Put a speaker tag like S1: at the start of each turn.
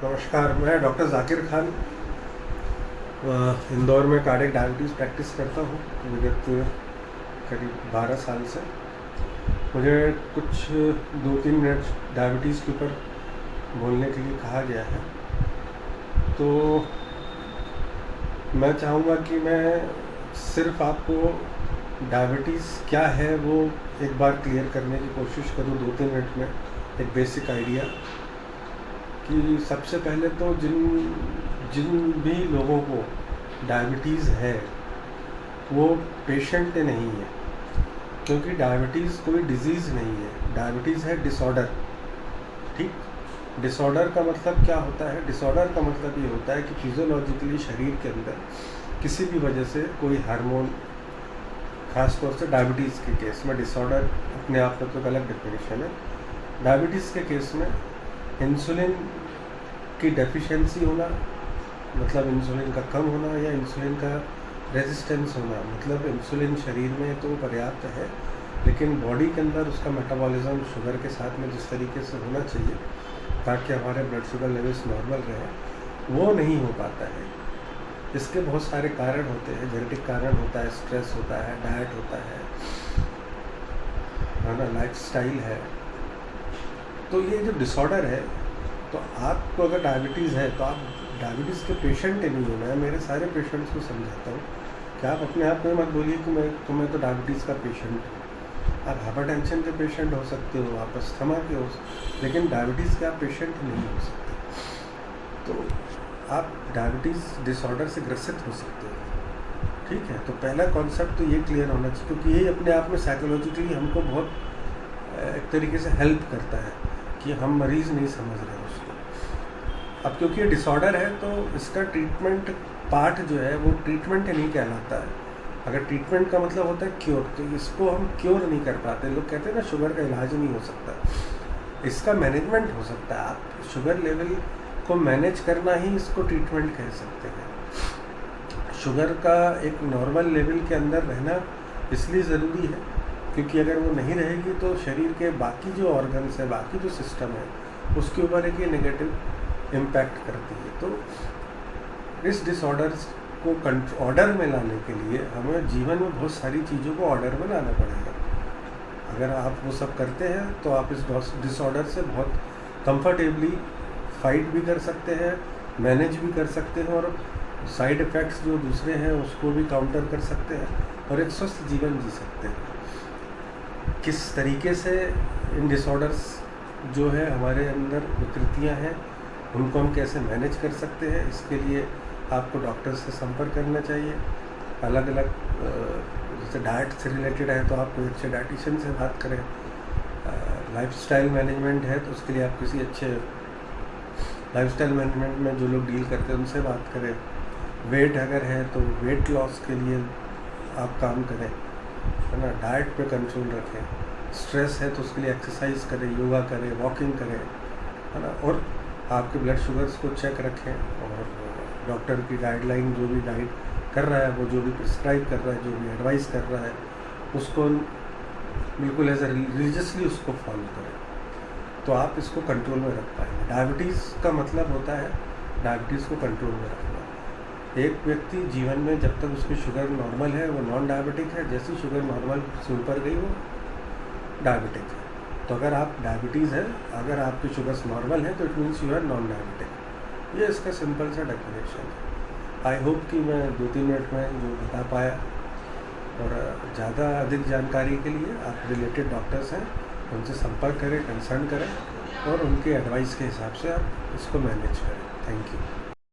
S1: नमस्कार, मैं डॉक्टर ज़ाकिर खान इंदौर में कार्डियक डायबिटीज़ प्रैक्टिस करता हूँ विगत करीब 12 साल से। मुझे कुछ 2-3 मिनट डायबिटीज़ के ऊपर बोलने के लिए कहा गया है, तो मैं चाहूँगा कि मैं सिर्फ आपको डायबिटीज़ क्या है वो एक बार क्लियर करने की कोशिश करूँ 2-3 मिनट में। एक बेसिक आइडिया कि सबसे पहले तो जिन भी लोगों को डायबिटीज़ है वो पेशेंट नहीं है, क्योंकि डायबिटीज़ कोई डिजीज़ नहीं है, डायबिटीज़ है डिसऑर्डर। ठीक, डिसऑर्डर का मतलब क्या होता है? डिसऑर्डर का मतलब ये होता है कि फिजियोलॉजिकली शरीर के अंदर किसी भी वजह से कोई हार्मोन, ख़ास तौर से डायबिटीज़ के केस में, डिसऑर्डर अपने आप में तो एक अलग डेफिनेशन है। डायबिटीज़ के केस में इंसुलिन की डेफिशिएंसी होना, मतलब इंसुलिन का कम होना, या इंसुलिन का रेजिस्टेंस होना, मतलब इंसुलिन शरीर में तो पर्याप्त है लेकिन बॉडी के अंदर उसका मेटाबॉलिज्म शुगर के साथ में जिस तरीके से होना चाहिए ताकि हमारे ब्लड शुगर लेवल्स नॉर्मल रहे, वो नहीं हो पाता है। इसके बहुत सारे कारण होते हैं, जेनेटिक कारण होता है, स्ट्रेस होता है, डाइट होता है ना, लाइफस्टाइल है। तो ये जो डिसऑर्डर है, तो आपको अगर डायबिटीज़ है तो आप डायबिटीज़ के पेशेंट नहीं होना है। मेरे सारे पेशेंट्स को समझाता हूँ कि आप अपने आप में मत बोलिए कि मैं तो डायबिटीज़ का पेशेंट हूँ। आप हाइपरटेंशन के पेशेंट हो सकते हो, आप अस्थमा के हो, लेकिन डायबिटीज़ के आप पेशेंट नहीं हो सकते। तो आप डायबिटीज़ डिसऑर्डर से ग्रसित हो सकते हो। ठीक है, तो पहला कॉन्सेप्ट तो ये क्लियर होना चाहिए, क्योंकि ये अपने आप में साइकोलॉजिकली हमको बहुत एक तरीके से हेल्प करता है कि हम मरीज़ नहीं समझ रहे हैं उसको। अब क्योंकि ये डिसऑर्डर है तो इसका ट्रीटमेंट पार्ट जो है वो ट्रीटमेंट नहीं कहलाता है। अगर ट्रीटमेंट का मतलब होता है क्योर, तो इसको हम क्योर नहीं कर पाते। लोग कहते हैं ना शुगर का इलाज नहीं हो सकता, इसका मैनेजमेंट हो सकता है। आप शुगर लेवल को मैनेज करना ही इसको ट्रीटमेंट कह सकते हैं। शुगर का एक नॉर्मल लेवल के अंदर रहना इसलिए ज़रूरी है क्योंकि अगर वो नहीं रहेगी तो शरीर के बाकी जो ऑर्गन्स है, बाकी जो सिस्टम है, उसके ऊपर एक नेगेटिव इम्पैक्ट करती है। तो इस डिसऑर्डर्स को ऑर्डर में लाने के लिए हमें जीवन में बहुत सारी चीज़ों को ऑर्डर में लाना पड़ेगा। अगर आप वो सब करते हैं तो आप इस डिसऑर्डर से बहुत कंफर्टेबली फाइट भी कर सकते हैं, मैनेज भी कर सकते हैं, और साइड इफ़ेक्ट्स जो दूसरे हैं उसको भी काउंटर कर सकते हैं और एक स्वस्थ जीवन जी सकते हैं। किस तरीके से इन डिसऑर्डर्स जो है हमारे अंदर विकृतियां हैं उनको हम कैसे मैनेज कर सकते हैं, इसके लिए आपको डॉक्टर से संपर्क करना चाहिए। अलग अलग जैसे डाइट से रिलेटेड है तो आप कोई अच्छे डाइटिशियन से बात करें, लाइफस्टाइल मैनेजमेंट है तो उसके लिए आप किसी अच्छे लाइफस्टाइल मैनेजमेंट में जो लोग डील करते हैं उनसे बात करें। वेट अगर है तो वेट लॉस के लिए आप काम करें, है ना, डाइट पे कंट्रोल रखें। स्ट्रेस है तो उसके लिए एक्सरसाइज करें, योगा करें, वॉकिंग करें, है ना, और आपके ब्लड शुगर्स को चेक रखें, और डॉक्टर की गाइडलाइन जो भी गाइड कर रहा है, वो जो भी प्रिस्क्राइब कर रहा है, जो भी एडवाइस कर रहा है, उसको बिल्कुल एज ए रिलीजियसली उसको फॉलो करें, तो आप इसको कंट्रोल में रख पाएंगे। डायबिटीज़ का मतलब होता है डायबिटीज़ को कंट्रोल में रखना। एक व्यक्ति जीवन में जब तक उसकी शुगर नॉर्मल है वो नॉन डायबिटिक है, जैसी शुगर नॉर्मल से ऊपर गई वो डायबिटिक है। तो अगर आप डायबिटीज़ है, अगर आपकी शुगर्स नॉर्मल है तो it means you are non diabetic. ये इसका सिंपल सा डेफिनेशन है। आई होप कि मैं 2-3 मिनट में जो बता पाया, और ज़्यादा अधिक जानकारी के लिए आप रिलेटेड डॉक्टर्स हैं उनसे संपर्क करें, कंसल्ट करें, और उनके एडवाइस के हिसाब से आप इसको मैनेज करें। Thank you.